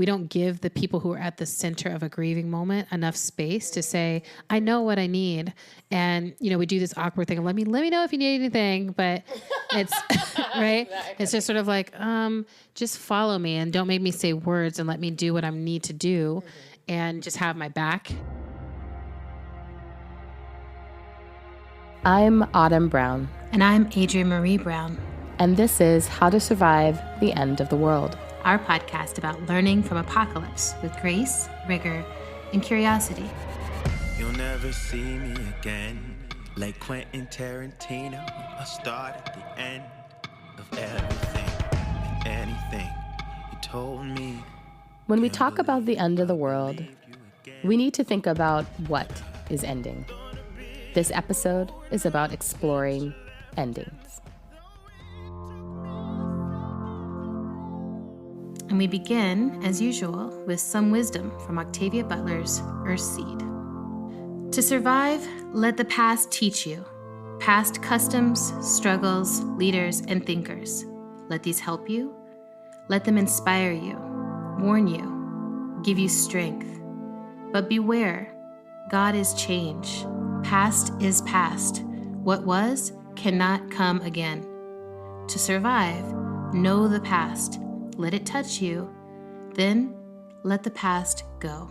don't give the people who are at the center of a grieving moment enough space to say, I know what I need. And, we do this awkward thing of let me know if you need anything, but it's right. It's just sort of like, just follow me and don't make me say words and let me do what I need to do and just have my back. I'm Autumn Brown. And I'm Adrienne Marie Brown. And this is How to Survive the End of the World. Our podcast about learning from apocalypse with grace, rigor, and curiosity. You'll never see me again, like Quentin Tarantino. I start at the end of everything and anything you told me. When we talk about the end of the world, we need to think about what is ending. This episode is about exploring endings. And we begin, as usual, with some wisdom from Octavia Butler's Earthseed. To survive, let the past teach you. Past customs, struggles, leaders, and thinkers. Let these help you. Let them inspire you, warn you, give you strength. But beware, God is change. Past is past. What was cannot come again. To survive, know the past. Let it touch you, then let the past go.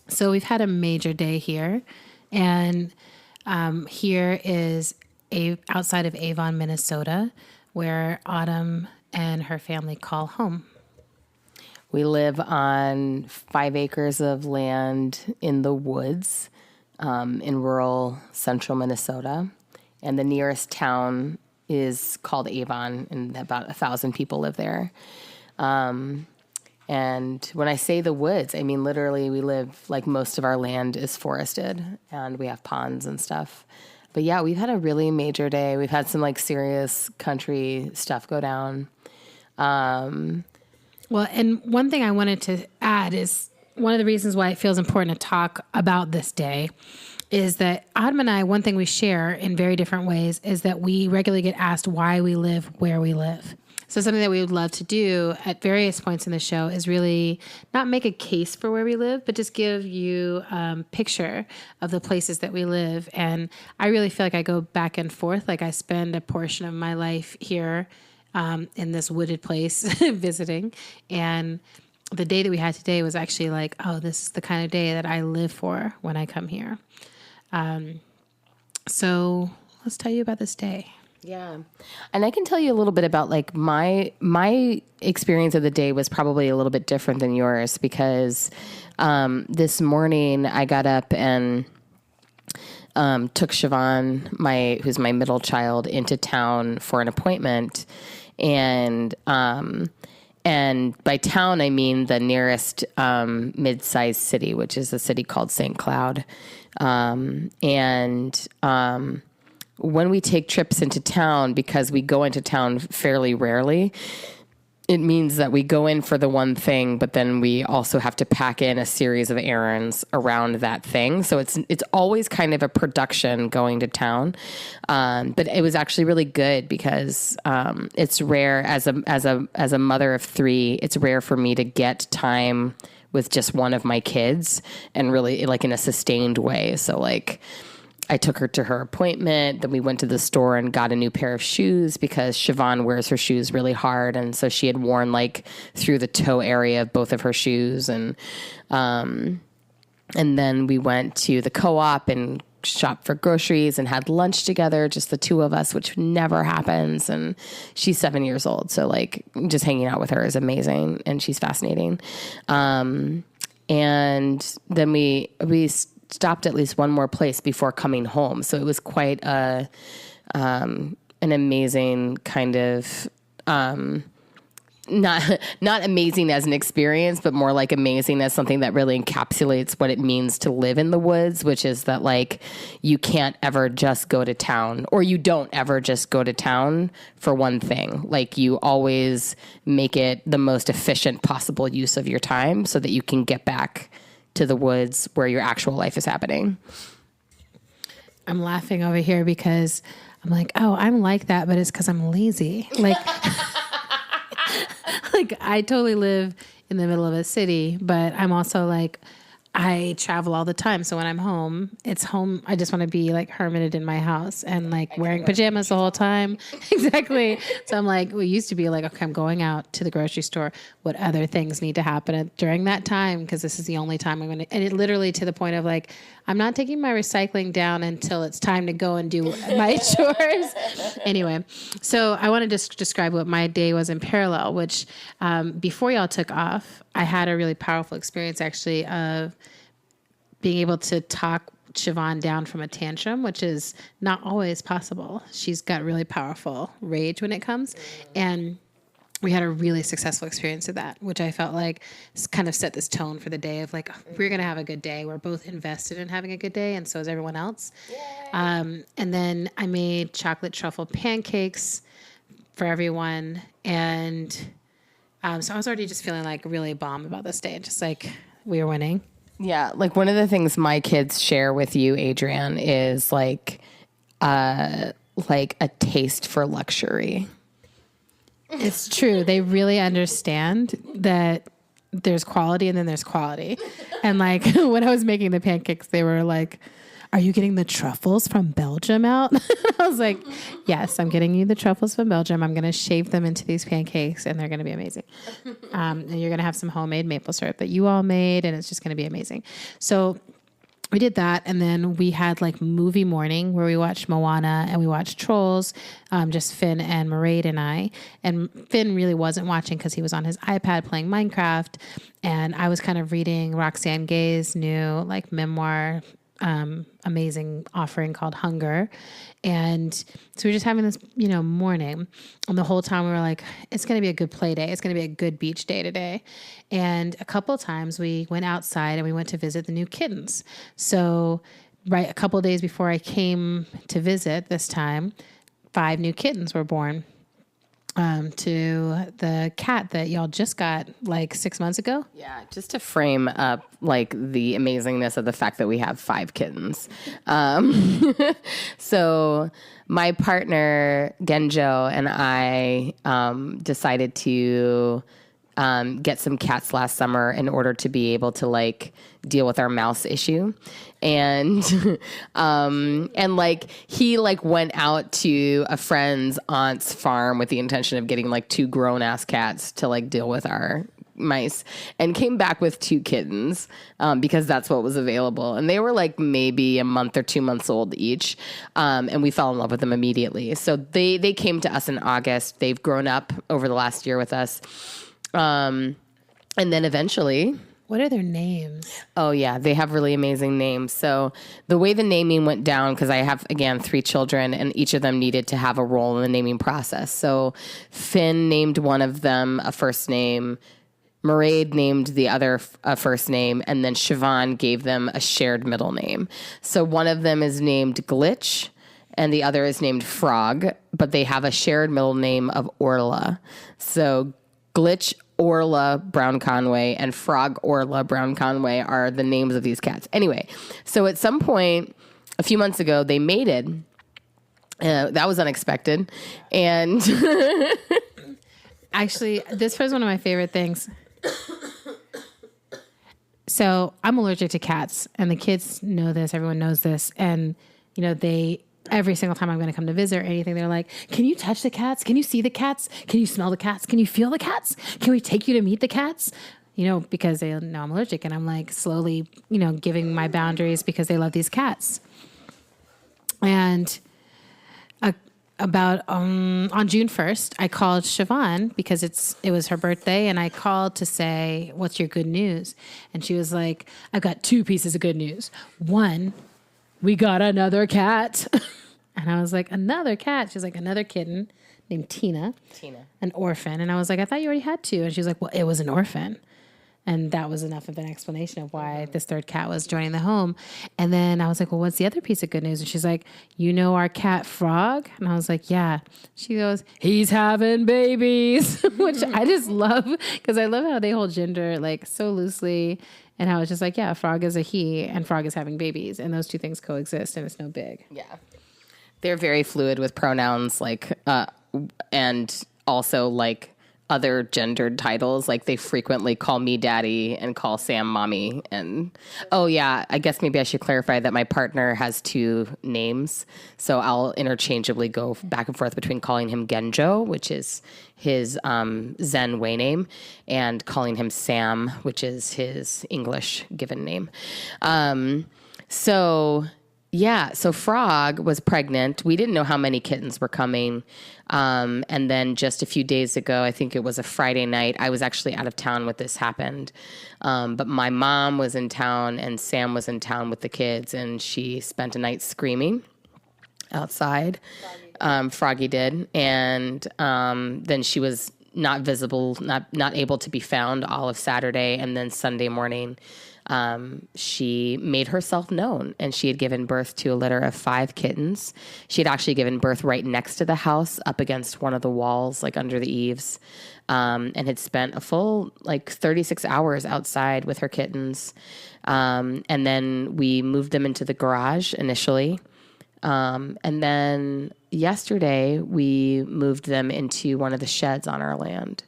So we've had a major day here, and here is outside of Avon, Minnesota, where Autumn and her family call home. We live on 5 acres of land in the woods in rural central Minnesota, and the nearest town is called Avon, and about 1,000 people live there. And when I say the woods, I mean literally we live, like most of our land is forested, and we have ponds and stuff. But yeah, we've had a really major day. We've had some serious country stuff go down. Well, and one thing I wanted to add is one of the reasons why it feels important to talk about this day is that Autumn and I, one thing we share in very different ways is that we regularly get asked why we live where we live. So something that we would love to do at various points in the show is really not make a case for where we live, but just give you a picture of the places that we live. And I really feel like I go back and forth. Like I spend a portion of my life here in this wooded place visiting. And the day that we had today was actually like, oh, this is the kind of day that I live for when I come here. So let's tell you about this day. Yeah. And I can tell you a little bit about my experience of the day was probably a little bit different than yours because, this morning I got up and, took Siobhan, who's my middle child, into town for an appointment. And by town, I mean the nearest, mid-sized city, which is a city called St. Cloud. When we take trips into town, because we go into town fairly rarely, it means that we go in for the one thing, but then we also have to pack in a series of errands around that thing. So it's always kind of a production going to town. But it was actually really good because it's rare as a mother of 3, it's rare for me to get time with just one of my kids and really in a sustained way. So I took her to her appointment, then we went to the store and got a new pair of shoes because Siobhan wears her shoes really hard. And so she had worn through the toe area of both of her shoes. And then we went to the co-op and shopped for groceries and had lunch together, just the 2 of us, which never happens. And she's 7 years old. So just hanging out with her is amazing. And she's fascinating. And then we stopped at least one more place before coming home. So it was quite an amazing kind of, not amazing as an experience, but more amazing as something that really encapsulates what it means to live in the woods, which is that you can't ever just go to town, or you don't ever just go to town for one thing. You always make it the most efficient possible use of your time so that you can get back to the woods where your actual life is happening. I'm laughing over here because I'm like, oh, I'm like that, but it's because I'm lazy. Like, I totally live in the middle of a city, but I'm also like, I travel all the time. So when I'm home, it's home. I just want to be like hermited in my house and like wearing pajamas the whole time. Exactly. So I'm like, we used to be like, okay, I'm going out to the grocery store. What other things need to happen during that time? Because this is the only time I'm going to, and it literally to the point of like, I'm not taking my recycling down until it's time to go and do my chores. Anyway, so I want to just describe what my day was in parallel, which before y'all took off, I had a really powerful experience actually of being able to talk Siobhan down from a tantrum, which is not always possible. She's got really powerful rage when it comes. And we had a really successful experience of that, which I felt like kind of set this tone for the day of like, we're going to have a good day. We're both invested in having a good day. And so is everyone else. And then I made chocolate truffle pancakes for everyone. And so I was already just feeling like really bomb about this day. Just like we were winning. Yeah. Like one of the things my kids share with you, Adrienne, is like a taste for luxury. It's true. They really understand that there's quality and then there's quality. And like when I was making the pancakes, they were like, are you getting the truffles from Belgium out? I was like, yes, I'm getting you the truffles from Belgium. I'm going to shave them into these pancakes and they're going to be amazing. And you're going to have some homemade maple syrup that you all made and it's just going to be amazing. So we did that, and then we had like movie morning where we watched Moana and we watched Trolls, just Finn and Mairead and I. And Finn really wasn't watching because he was on his iPad playing Minecraft, and I was kind of reading Roxane Gay's new like memoir, amazing offering called Hunger. And so we were just having this, morning, and the whole time we were like, it's going to be a good play day. It's going to be a good beach day today. And a couple of times we went outside and we went to visit the new kittens. So right a couple of days before I came to visit this time, 5 new kittens were born. To the cat that y'all just got like 6 months ago. Yeah, just to frame up like the amazingness of the fact that we have 5 kittens. So my partner Genjo and I decided to get some cats last summer in order to be able to like deal with our mouse issue. And like he like went out to a friend's aunt's farm with the intention of getting like 2 grown ass cats to like deal with our mice, and came back with 2 kittens because that's what was available. And they were like maybe a month or 2 months old each. And we fell in love with them immediately. So they came to us in August. They've grown up over the last year with us. And then eventually... What are their names? Oh, yeah. They have really amazing names. So the way the naming went down, because I have, again, 3 children, and each of them needed to have a role in the naming process. So Finn named one of them a first name. Mairead named the other a first name. And then Siobhan gave them a shared middle name. So one of them is named Glitch, and the other is named Frog. But they have a shared middle name of Orla. So Glitch Orla Brown Conway and Frog Orla Brown Conway are the names of these cats. Anyway, so at some point a few months ago, they mated. That was unexpected. And actually, this was one of my favorite things. So I'm allergic to cats, and the kids know this. Everyone knows this. And, every single time I'm going to come to visit or anything, they're like, can you touch the cats? Can you see the cats? Can you smell the cats? Can you feel the cats? Can we take you to meet the cats? Because they know I'm allergic, and I'm like slowly, giving my boundaries because they love these cats. And about on June 1st, I called Siobhan because it was her birthday, and I called to say, what's your good news? And she was like, I've got 2 pieces of good news. One, we got another cat. And I was like, another cat? She was like, another kitten named Tina. An orphan. And I was like, I thought you already had 2. And she was like, well, it was an orphan. And that was enough of an explanation of why this 3rd cat was joining the home. And then I was like, well, what's the other piece of good news? And she's like, our cat Frog? And I was like, yeah. She goes, he's having babies, which I just love, because I love how they hold gender like so loosely, and how it's just like, yeah, Frog is a he and Frog is having babies, and those 2 things coexist, and it's no big. Yeah. They're very fluid with pronouns, like, and also like other gendered titles. Like they frequently call me daddy and call Sam mommy. And oh yeah, I guess maybe I should clarify that my partner has 2 names. So I'll interchangeably go back and forth between calling him Genjo, which is his Zen way name, and calling him Sam, which is his English given name. So Frog was pregnant. We didn't know how many kittens were coming. And then just a few days ago, I think it was a Friday night, I was actually out of town when this happened. But my mom was in town and Sam was in town with the kids, and she spent a night screaming outside. Froggy did. And then she was not visible, not able to be found all of Saturday. And then Sunday morning, she made herself known, and she had given birth to a litter of 5 kittens. She had actually given birth right next to the house, up against one of the walls, like under the eaves, and had spent a full 36 hours outside with her kittens. And then we moved them into the garage initially. And then yesterday we moved them into one of the sheds on our land.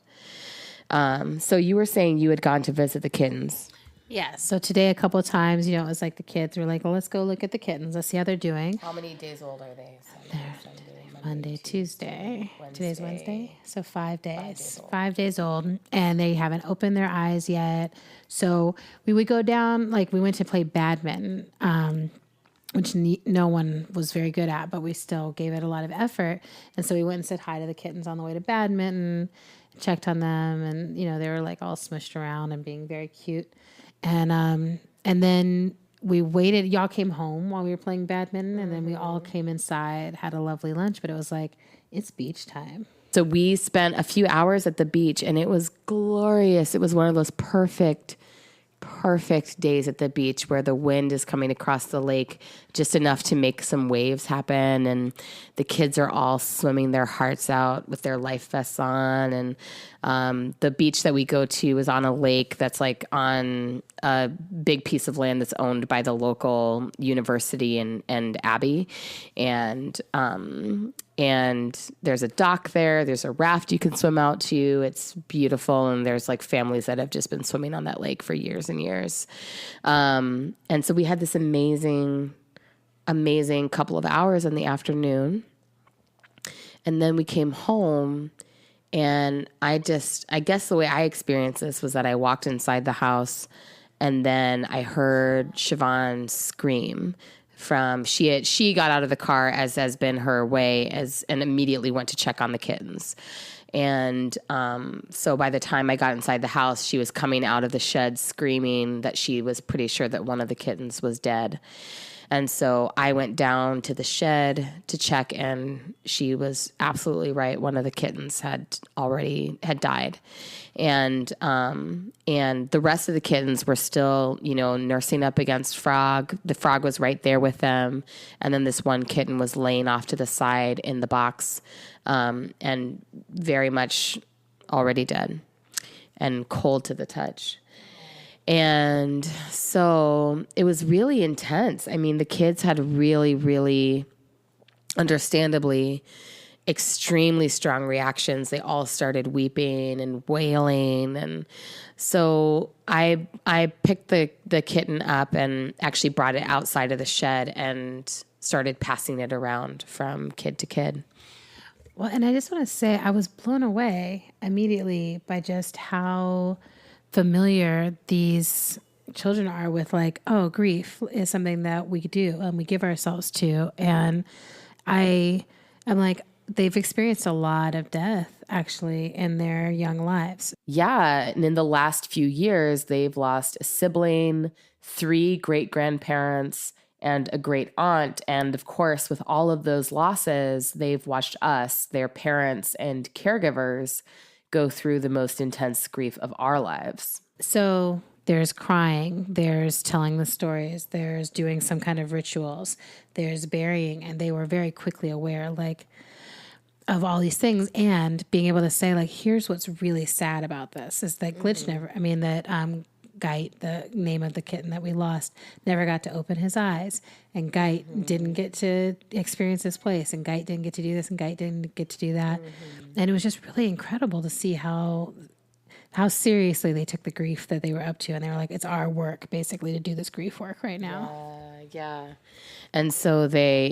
So you were saying you had gone to visit the kittens. Yeah. So today, a couple of times, it was like the kids were like, well, let's go look at the kittens. Let's see how they're doing. How many days old are they? Monday, Tuesday. Today's Wednesday. So 5 days. 5 days old. And they haven't opened their eyes yet. So we would go down, we went to play badminton, which no one was very good at, but we still gave it a lot of effort. And so we went and said hi to the kittens on the way to badminton, checked on them, and, they were all smushed around and being very cute. And then we waited. Y'all came home while we were playing badminton, and then we all came inside, had a lovely lunch, but it was it's beach time. So we spent a few hours at the beach, and it was glorious. It was one of those perfect days at the beach where the wind is coming across the lake just enough to make some waves happen, and the kids are all swimming their hearts out with their life vests on. And the beach that we go to is on a lake that's on a big piece of land that's owned by the local university and abbey, and there's a dock there. There's a raft you can swim out to. It's beautiful. And there's families that have just been swimming on that lake for years and years. And so we had this amazing couple of hours in the afternoon. And then we came home, and I guess the way I experienced this was that I walked inside the house, and then I heard Siobhan scream. She got out of the car, as has been her way, and immediately went to check on the kittens. And so by the time I got inside the house, she was coming out of the shed screaming that she was pretty sure that one of the kittens was dead. And so I went down to the shed to check, and she was absolutely right. One of the kittens had died. And the rest of the kittens were still, nursing up against Frog. The Frog was right there with them. And then this one kitten was laying off to the side in the box, and very much already dead and cold to the touch. And so it was really intense. I mean, the kids had really, really, understandably, extremely strong reactions. They all started weeping and wailing. And so I picked the kitten up and actually brought it outside of the shed and started passing it around from kid to kid. Well, and I just want to say I was blown away immediately by just how familiar these children are with grief is something that we do and we give ourselves to. And I'm they've experienced a lot of death actually in their young lives. Yeah. And in the last few years, they've lost a sibling, 3 great grandparents, and a great aunt. And of course, with all of those losses, they've watched us, their parents and caregivers, go through the most intense grief of our lives. So there's crying, there's telling the stories, there's doing some kind of rituals, there's burying, and they were very quickly aware of all these things, and being able to say here's what's really sad about this is that Geit, the name of the kitten that we lost, never got to open his eyes. And Geit didn't get to experience this place. And Geit didn't get to do this. And Geit didn't get to do that. And it was just really incredible to see how seriously they took the grief that they were up to. And they were like, it's our work, basically, to do this grief work right now. Yeah. And so they,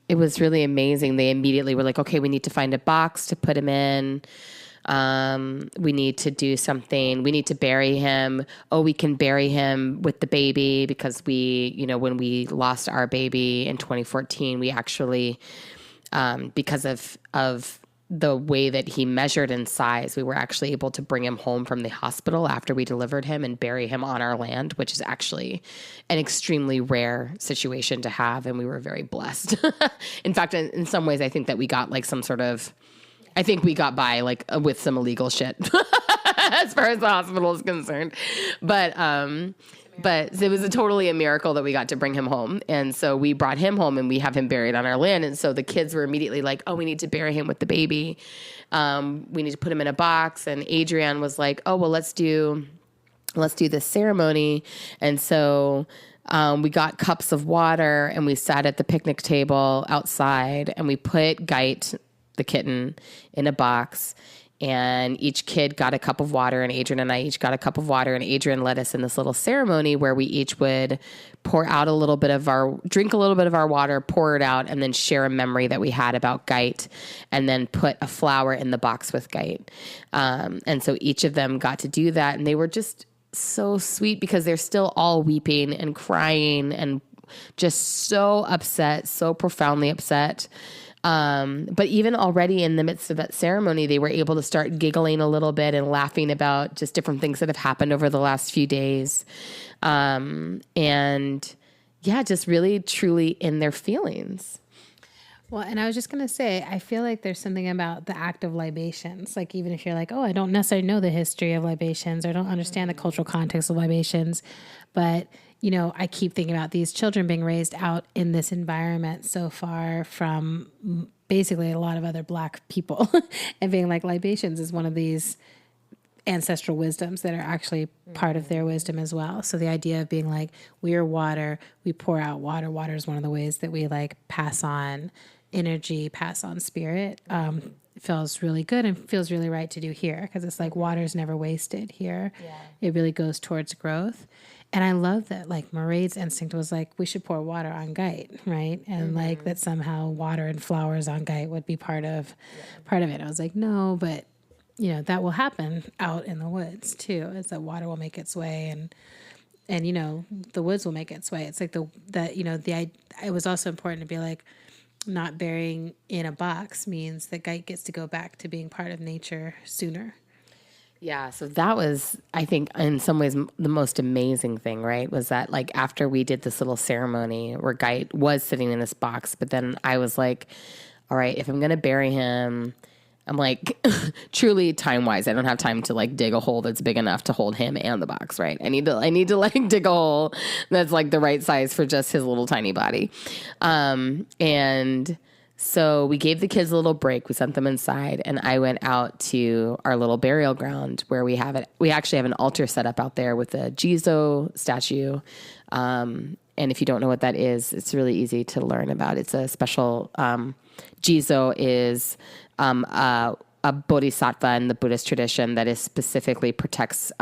it was really amazing. They immediately were like, okay, we need to find a box to put him in. We need to do something. We need to bury him. Oh, we can bury him with the baby because when we lost our baby in 2014, we actually, because of the way that he measured in size, we were actually able to bring him home from the hospital after we delivered him and bury him on our land, which is actually an extremely rare situation to have. And we were very blessed. In fact, in some ways, I think that we got I think we got by with some illegal shit as far as the hospital is concerned. But it was totally a miracle that we got to bring him home. And so we brought him home and we have him buried on our land. And so the kids were immediately like, oh, we need to bury him with the baby. We need to put him in a box. And Adrienne was like, oh, well, let's do this ceremony. And so we got cups of water and we sat at the picnic table outside and we put Geit, the kitten, in a box. And each kid got a cup of water, and Adrienne and I each got a cup of water. And Adrienne led us in this little ceremony where we each would drink a little bit of our water, pour it out, and then share a memory that we had about Geit, and then put a flower in the box with Geit. And so each of them got to do that, and they were just so sweet because they're still all weeping and crying and just so upset, so profoundly upset. But even already in the midst of that ceremony, they were able to start giggling a little bit and laughing about just different things that have happened over the last few days. Just really, truly in their feelings. Well, and I was just going to say, I feel like there's something about the act of libations. Like, even if you're like, oh, I don't necessarily know the history of libations or I don't understand the cultural context of libations, but I keep thinking about these children being raised out in this environment so far from basically a lot of other Black people and being like, libations is one of these ancestral wisdoms that are actually part of their wisdom as well. So the idea of being like, we are water, we pour out water. Water is one of the ways that we pass on energy, pass on spirit. Feels really good and feels really right to do here because it's like water is never wasted here. Yeah. It really goes towards growth. And I love that, Mairead's instinct was like, we should pour water on Geit, right? And that somehow water and flowers on Geit would be part of it. I was like, no, but that will happen out in the woods too. Is that water will make its way and the woods will make its way. It's like it was also important to be like, not burying in a box means that Geit gets to go back to being part of nature sooner. Yeah, so that was, I think, in some ways, the most amazing thing, right? Was that after we did this little ceremony where Geit was sitting in this box, but then I was like, all right, if I'm going to bury him, I'm like, truly time-wise, I don't have time to dig a hole that's big enough to hold him and the box, right? I need to dig a hole that's the right size for just his little tiny body. And so we gave the kids a little break. We sent them inside, and I went out to our little burial ground where we have it. We actually have an altar set up out there with a Jizo statue. And if you don't know what that is, it's really easy to learn about. It's a special, Jizo is a bodhisattva in the Buddhist tradition that is specifically protects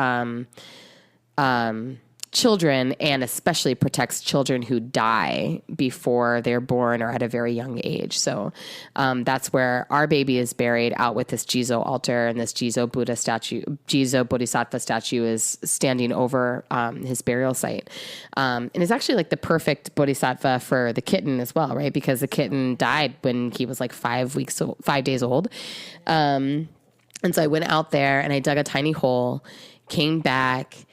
children, and especially protects children who die before they're born or at a very young age. So that's where our baby is buried, out with this Jizo altar, and this Jizo Buddha statue, Jizo Bodhisattva statue is standing over his burial site. And it's actually the perfect bodhisattva for the kitten as well, right? Because the kitten died when he was 5 days old. And so I went out there and I dug a tiny hole, came back,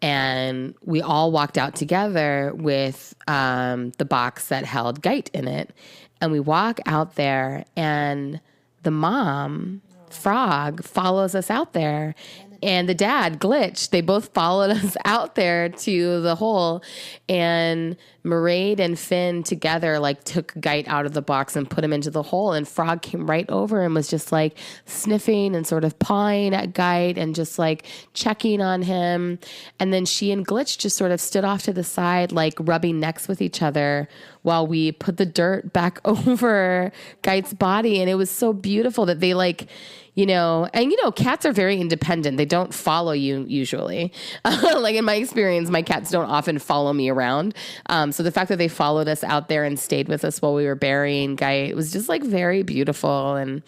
and we all walked out together with the box that held Geit in it. And we walk out there, and the mom, Frog, follows us out there. And the dad, Glitch, they both followed us out there to the hole. And Mairead and Finn together like took Geit out of the box and put him into the hole, and Frog came right over and was just like sniffing and sort of pawing at Geit and just like checking on him. And then she and Glitch just sort of stood off to the side, like rubbing necks with each other while we put the dirt back over Geit's body. And it was so beautiful that they like, you know, and, you know, cats are very independent. They don't follow you usually. Like in my experience, my cats don't often follow me around. So the fact that they followed us out there and stayed with us while we were burying Geit was just like very beautiful. And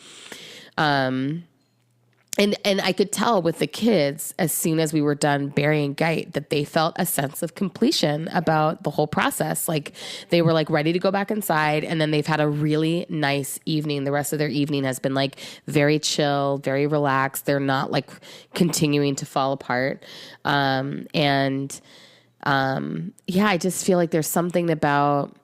I could tell with the kids, as soon as we were done burying Geit, that they felt a sense of completion about the whole process. Like they were like ready to go back inside, and then they've had a really nice evening. The rest of their evening has been like very chill, very relaxed. They're not like continuing to fall apart. Yeah, I just feel like there's something about,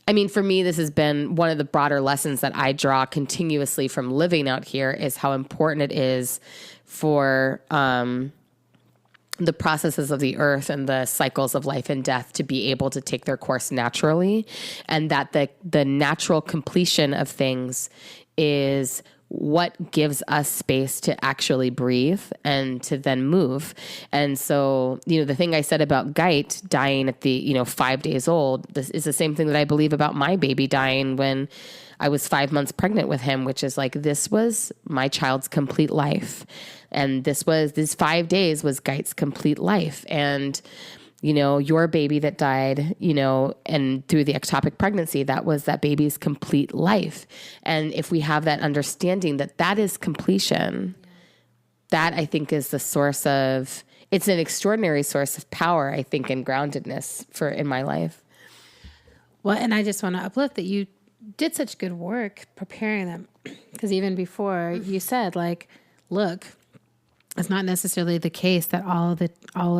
I mean, for me, this has been one of the broader lessons that I draw continuously from living out here, is how important it is for the processes of the earth and the cycles of life and death to be able to take their course naturally, and that the natural completion of things is what gives us space to actually breathe and to then move. And so, you know, the thing I said about Geit dying at the, 5 days old, this is the same thing that I believe about my baby dying when I was 5 months pregnant with him, which is like, this was my child's complete life. And this 5 days was Geit's complete life. And, your baby that died, and through the ectopic pregnancy, that was that baby's complete life. And if we have that understanding that that is completion, that I think is the source of, it's an extraordinary source of power, I think, and groundedness in my life. Well, and I just want to uplift that you did such good work preparing them. Because even before you said, like, look, it's not necessarily the case that all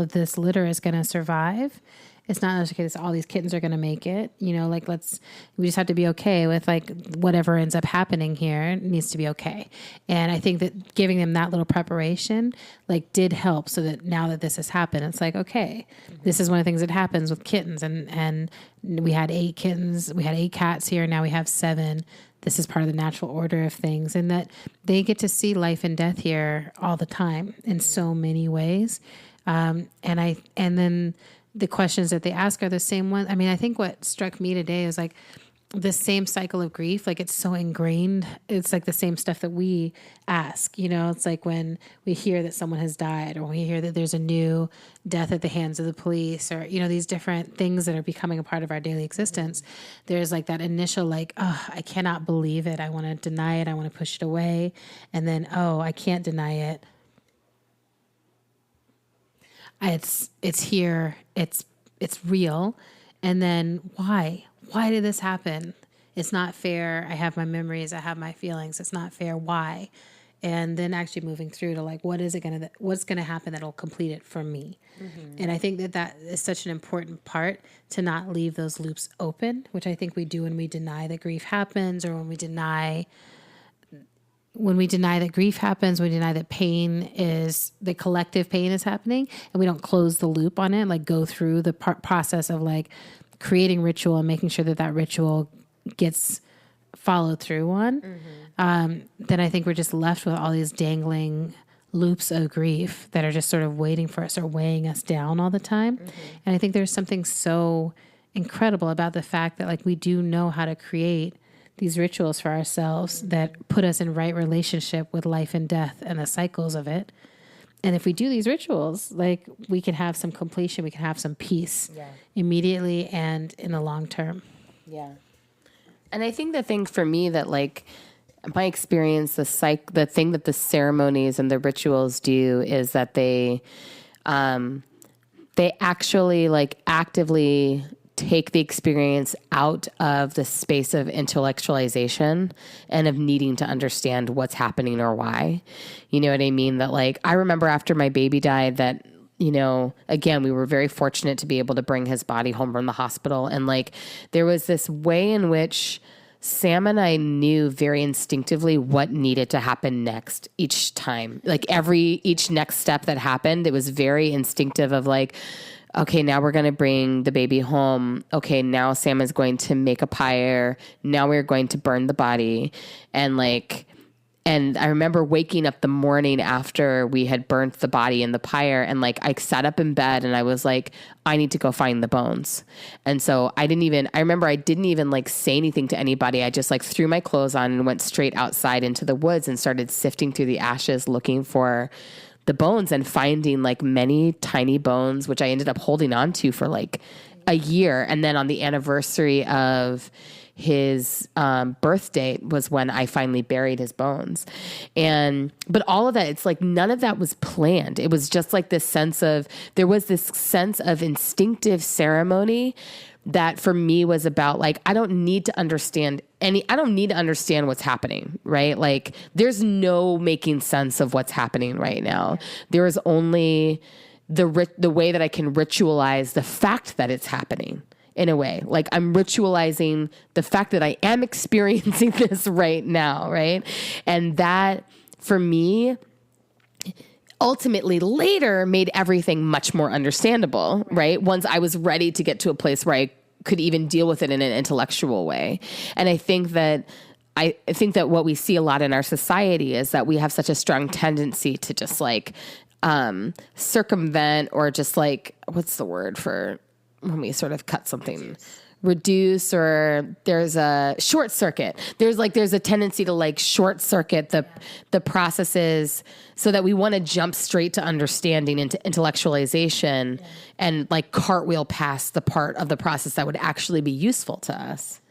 of this litter is going to survive. It's not necessarily the case that all these kittens are going to make it. We just have to be okay with like whatever ends up happening here needs to be okay. And I think that giving them that little preparation like did help, so that now that this has happened, it's like, okay, this is one of the things that happens with kittens. And we had 8 kittens, we had 8 cats here. Now we have 7. This is part of the natural order of things, and that they get to see life and death here all the time in so many ways. And then the questions that they ask are the same ones. I mean, I think what struck me today is like the same cycle of grief. Like it's so ingrained. It's like the same stuff that we ask, it's like when we hear that someone has died, or we hear that there's a new death at the hands of the police, or, these different things that are becoming a part of our daily existence. There's like that initial, like, oh, I cannot believe it. I want to deny it. I want to push it away. And then, oh, I can't deny it. It's here. It's real. And then why? Why did this happen? It's not fair. I have my memories. I have my feelings. It's not fair. Why? And then actually moving through to like, what's going to happen that'll complete it for me? Mm-hmm. And I think that is such an important part, to not leave those loops open, which I think we do when we deny that grief happens, or when we deny that grief happens, we deny that the collective pain is happening, and we don't close the loop on it, like go through the process of like creating ritual and making sure that ritual gets followed through on. Mm-hmm. Then I think we're just left with all these dangling loops of grief that are just sort of waiting for us or weighing us down all the time. Mm-hmm. And I think there's something so incredible about the fact that like we do know how to create these rituals for ourselves that put us in right relationship with life and death and the cycles of it. And if we do these rituals, like we can have some completion, we can have some peace immediately and in the long term. Yeah. And I think the thing for me that like my experience, the thing that the ceremonies and the rituals do is that they actually like actively take the experience out of the space of intellectualization and of needing to understand what's happening or why. You know what I mean? That like, I remember after my baby died that, again, we were very fortunate to be able to bring his body home from the hospital. And like, there was this way in which Sam and I knew very instinctively what needed to happen next each time. Like each next step that happened, it was very instinctive of like, okay, now we're going to bring the baby home. Okay, now Sam is going to make a pyre. Now we're going to burn the body. And I remember waking up the morning after we had burnt the body in the pyre, and I sat up in bed and I was like, I need to go find the bones. And so I didn't even say anything to anybody. I just threw my clothes on and went straight outside into the woods and started sifting through the ashes looking for the bones and finding many tiny bones, which I ended up holding on to for a year. And then on the anniversary of his birth date was when I finally buried his bones. But all of that, it's none of that was planned. It was just there was this sense of instinctive ceremony that for me was about I don't need to understand what's happening, right? There's no making sense of what's happening right now. There is only the way that I can ritualize the fact that it's happening. In a way, I'm ritualizing the fact that I am experiencing this right now, right? And that, for me, ultimately later made everything much more understandable, right? Once I was ready to get to a place where I could even deal with it in an intellectual way. And I think that what we see a lot in our society is that we have such a strong tendency to just circumvent, or just what's the word for when we sort of cut something, reduce, or there's a short circuit. There's a tendency to short circuit the processes so that we want to jump straight to understanding, into intellectualization, and cartwheel past the part of the process that would actually be useful to us.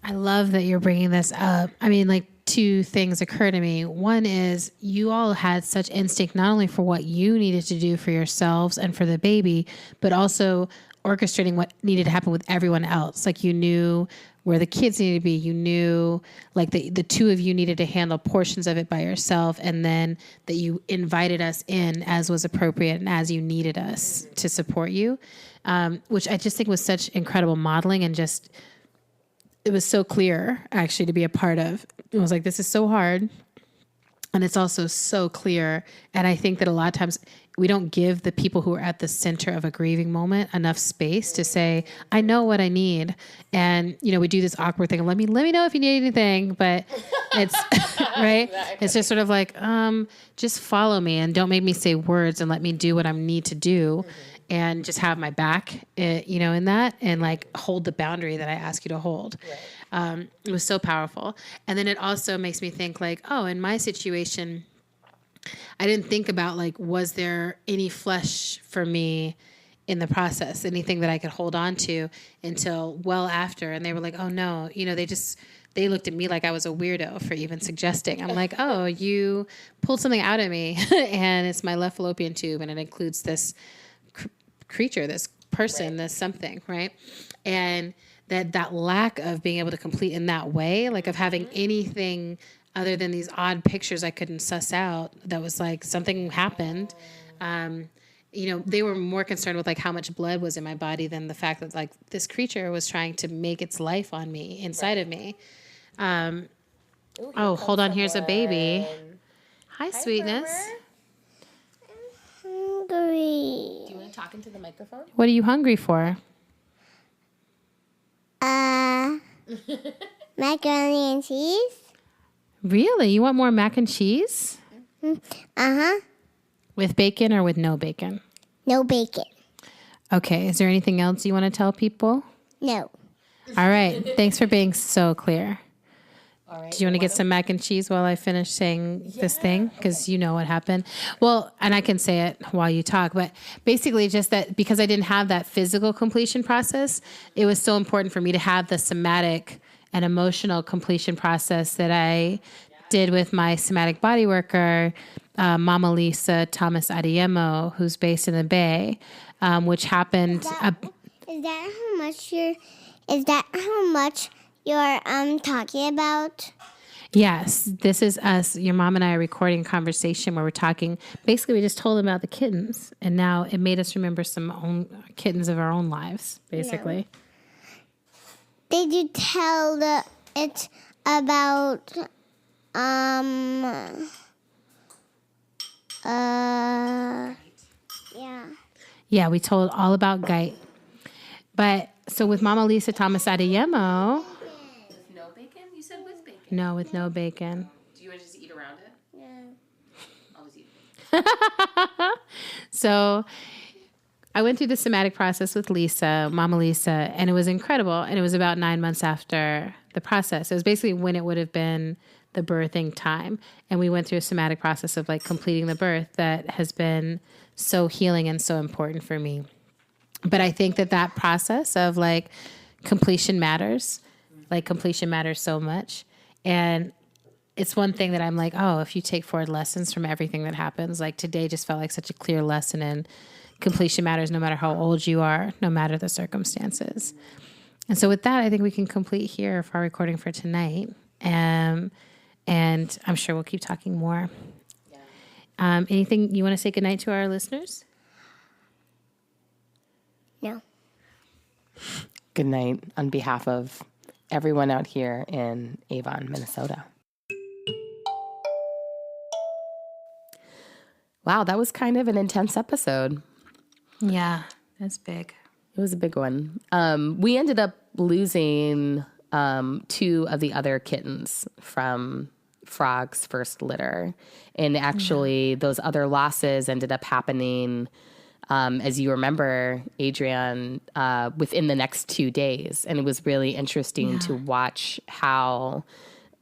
I love that you're bringing this up. I mean, two things occur to me. One is you all had such instinct, not only for what you needed to do for yourselves and for the baby, but also orchestrating what needed to happen with everyone else. You knew where the kids needed to be. You knew the two of you needed to handle portions of it by yourself. And then that you invited us in as was appropriate and as you needed us to support you, which I just think was such incredible modeling, and just, it was so clear actually to be a part of. It was this is so hard, and it's also so clear. And I think that a lot of times we don't give the people who are at the center of a grieving moment enough space to say, I know what I need. And, we do this awkward thing. Let me know if you need anything, but it's right. It's just sort of just follow me and don't make me say words, and let me do what I need to do. And just have my back, in that, and hold the boundary that I ask you to hold. Right. It was so powerful. And then it also makes me think in my situation, I didn't think about was there any flesh for me in the process, anything that I could hold on to until well after. And they were oh no, they looked at me like I was a weirdo for even suggesting. I'm oh, you pulled something out of me and it's my left fallopian tube, and it includes this creature, this person, right, this something, right? And that lack of being able to complete in that way, of having anything other than these odd pictures I couldn't suss out, that was something happened. They were more concerned with how much blood was in my body than the fact that this creature was trying to make its life on me, inside of me. Hold on, here's a baby. Hi, sweetness. Hungry. Do you want to talk into the microphone? What are you hungry for? Macaroni and cheese. Really? You want more mac and cheese? Uh-huh. With bacon or with no bacon? No bacon. Okay. Is there anything else you want to tell people? No. All right. Thanks for being so clear. All right. Do you want to get some mac and cheese while I finish saying this thing? Because you know what happened. Well, and I can say it while you talk, but basically just that because I didn't have that physical completion process, it was so important for me to have the somatic and emotional completion process that I did with my somatic body worker, Mama Lisa Thomas Adiemo, who's based in the Bay, which happened. Is that how much you're talking about? Yes, this is us. Your mom and I are recording a conversation where we're talking. Basically, we just told them about the kittens, and now it made us remember some own kittens of our own lives. Basically, Did you tell it about yeah? Yeah, we told all about Gait. But so with Mama Lisa Thomas Adeyemo. With no bacon? You said with bacon. No, with no bacon. Do you want to just eat around it? Yeah. I'll just eat. So I went through the somatic process with Lisa, Mama Lisa, and it was incredible. And it was about 9 months after the process. It was basically when it would have been the birthing time. And we went through a somatic process of like completing the birth that has been so healing and so important for me. But I think that process of like completion matters, so much. And it's one thing that I'm like, oh, if you take forward lessons from everything that happens, like today just felt like such a clear lesson in completion matters no matter how old you are, no matter the circumstances. And so with that, I think we can complete here for our recording for tonight. And I'm sure we'll keep talking more. Anything you want to say goodnight to our listeners? No. Good night on behalf of everyone out here in Avon, Minnesota. Wow, that was kind of an intense episode. Yeah, that's big. It was a big one. We ended up losing 2 of the other kittens from Frog's first litter. And actually, those other losses ended up happening, as you remember, Adrienne, within the next 2 days. And it was really interesting to watch how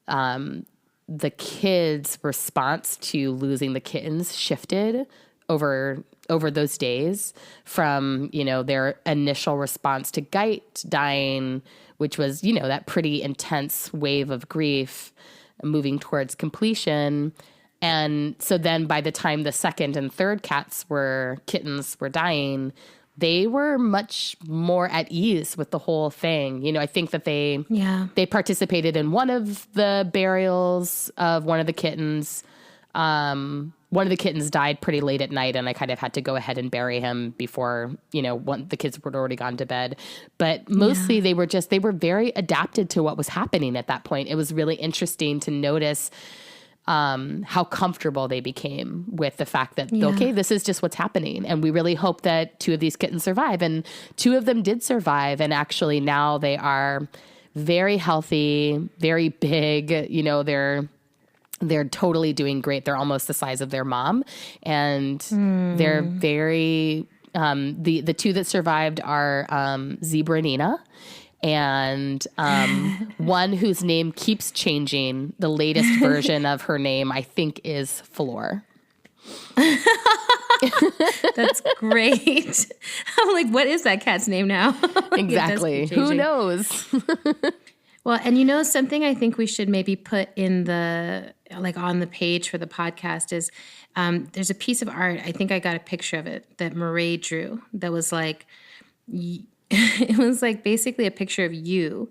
the kids' response to losing the kittens shifted over those days from, their initial response to Gait dying, which was, that pretty intense wave of grief moving towards completion. And so then by the time the second and third kittens were dying, they were much more at ease with the whole thing. I think that they participated in one of the burials of one of the kittens. One of the kittens died pretty late at night, and I kind of had to go ahead and bury him before, the kids were already gone to bed. But mostly they were very adapted to what was happening at that point. It was really interesting to notice how comfortable they became with the fact that, okay, this is just what's happening. And we really hope that 2 of these kittens survive. And 2 of them did survive. And actually now they are very healthy, very big, they're totally doing great. They're almost the size of their mom. And they're very, the 2 that survived are Zebra and Nina. And one whose name keeps changing. The latest version of her name, I think, is Floor. That's great. I'm like, what is that cat's name now? Exactly. Who knows? Well, and something I think we should maybe put in on the page for the podcast is there's a piece of art. I think I got a picture of it that Murray drew that was like, it was like basically a picture of you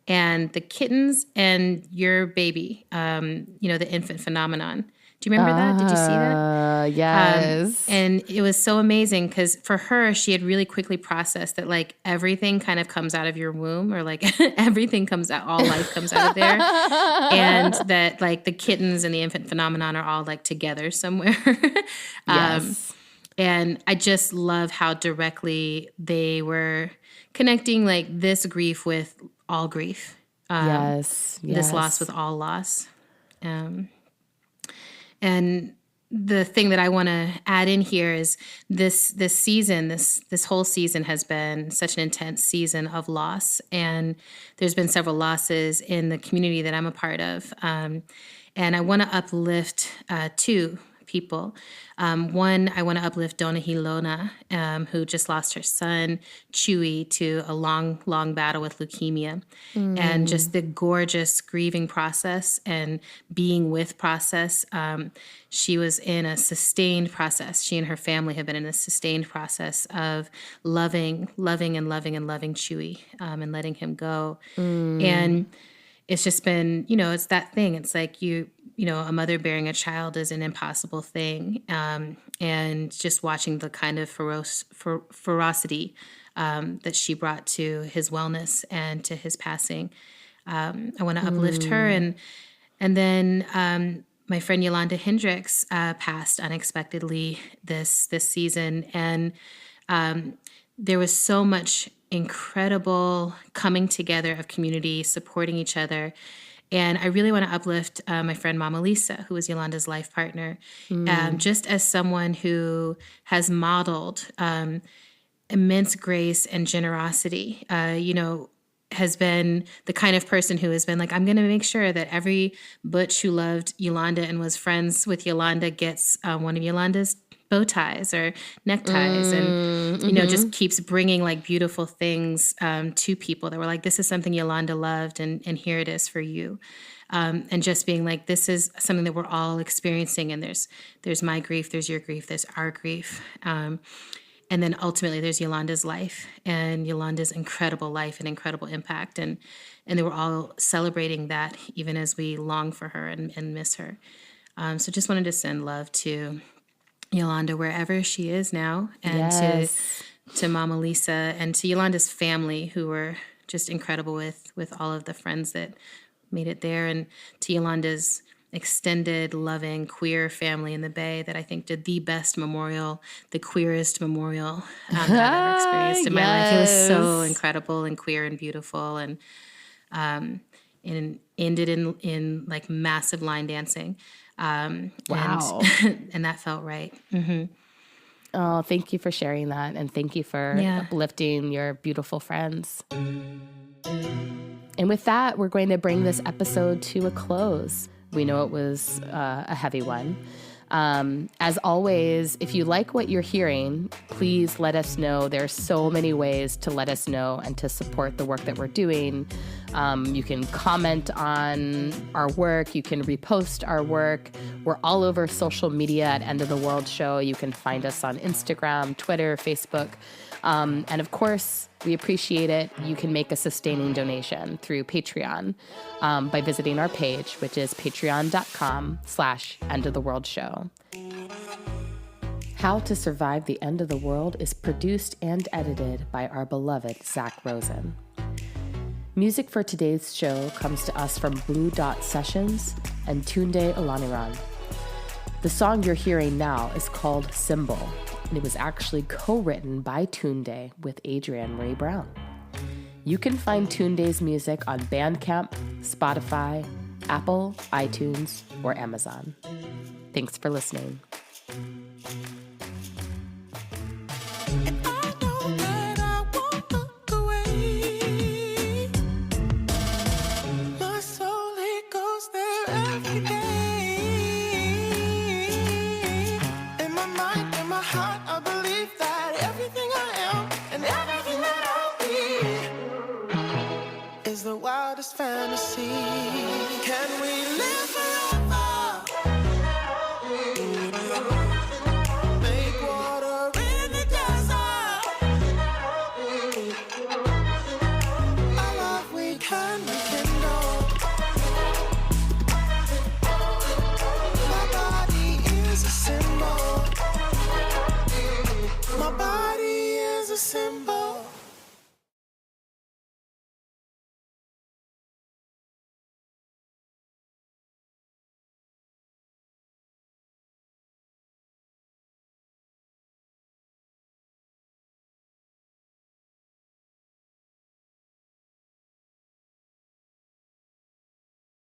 and the kittens and your baby, the infant phenomenon. Do you remember that? Did you see that? Yes. And it was so amazing because for her, she had really quickly processed that like everything kind of comes out of your womb, or like everything comes out, all life comes out of there. And that like the kittens and the infant phenomenon are all like together somewhere. Yes. And I just love how directly they were connecting like this grief with all grief. Yes. This loss with all loss. And the thing that I want to add in here is this season, this whole season has been such an intense season of loss. And there's been several losses in the community that I'm a part of. And I want to uplift 2 people. One, I want to uplift Donna Hilona, who just lost her son, Chewy, to a long, long battle with leukemia. And just the gorgeous grieving process and being with process. She was in a sustained process. She and her family have been in a sustained process of loving Chewy and letting him go. And it's just been, it's that thing. It's like a mother bearing a child is an impossible thing. And just watching the kind of ferocity that she brought to his wellness and to his passing. I want to uplift her. And then my friend Yolanda Hendricks passed unexpectedly this season. And there was so much incredible coming together of community, supporting each other. And I really want to uplift my friend Mama Lisa, who was Yolanda's life partner, just as someone who has modeled immense grace and generosity, has been the kind of person who has been like, I'm going to make sure that every butch who loved Yolanda and was friends with Yolanda gets one of Yolanda's bow ties or neckties, and just keeps bringing like beautiful things to people that were like, this is something Yolanda loved, and here it is for you. And just being like, this is something that we're all experiencing, and there's my grief, there's your grief, there's our grief. And then ultimately there's Yolanda's life and Yolanda's incredible life and incredible impact. And they were all celebrating that even as we long for her and miss her. So just wanted to send love to Yolanda wherever she is now, and to Mama Lisa and to Yolanda's family, who were just incredible with all of the friends that made it there, and to Yolanda's extended, loving, queer family in the Bay that I think did the best memorial, the queerest memorial that I've ever experienced in my life. It was so incredible and queer and beautiful, and ended in like massive line dancing. Wow. And that felt right. Oh, thank you for sharing that. And thank you for uplifting your beautiful friends. And with that, we're going to bring this episode to a close. We know it was a heavy one. As always, if you like what you're hearing, please let us know. There's so many ways to let us know and to support the work that we're doing. You can comment on our work. You can repost our work. We're all over social media at End of the World Show. You can find us on Instagram, Twitter, Facebook. And of course, we appreciate it. You can make a sustaining donation through Patreon by visiting our page, which is patreon.com/endoftheworldshow. How to Survive the End of the World is produced and edited by our beloved Zach Rosen. Music for today's show comes to us from Blue Dot Sessions and Tunde Olaniran. The song you're hearing now is called Symbol, and it was actually co-written by Tunde with Adrienne Marie Brown. You can find Tunde's music on Bandcamp, Spotify, Apple, iTunes, or Amazon. Thanks for listening. The wildest fantasy. Can we live forever? Make water in the desert. Our love we can rekindle. My body is a symbol. My body is a symbol.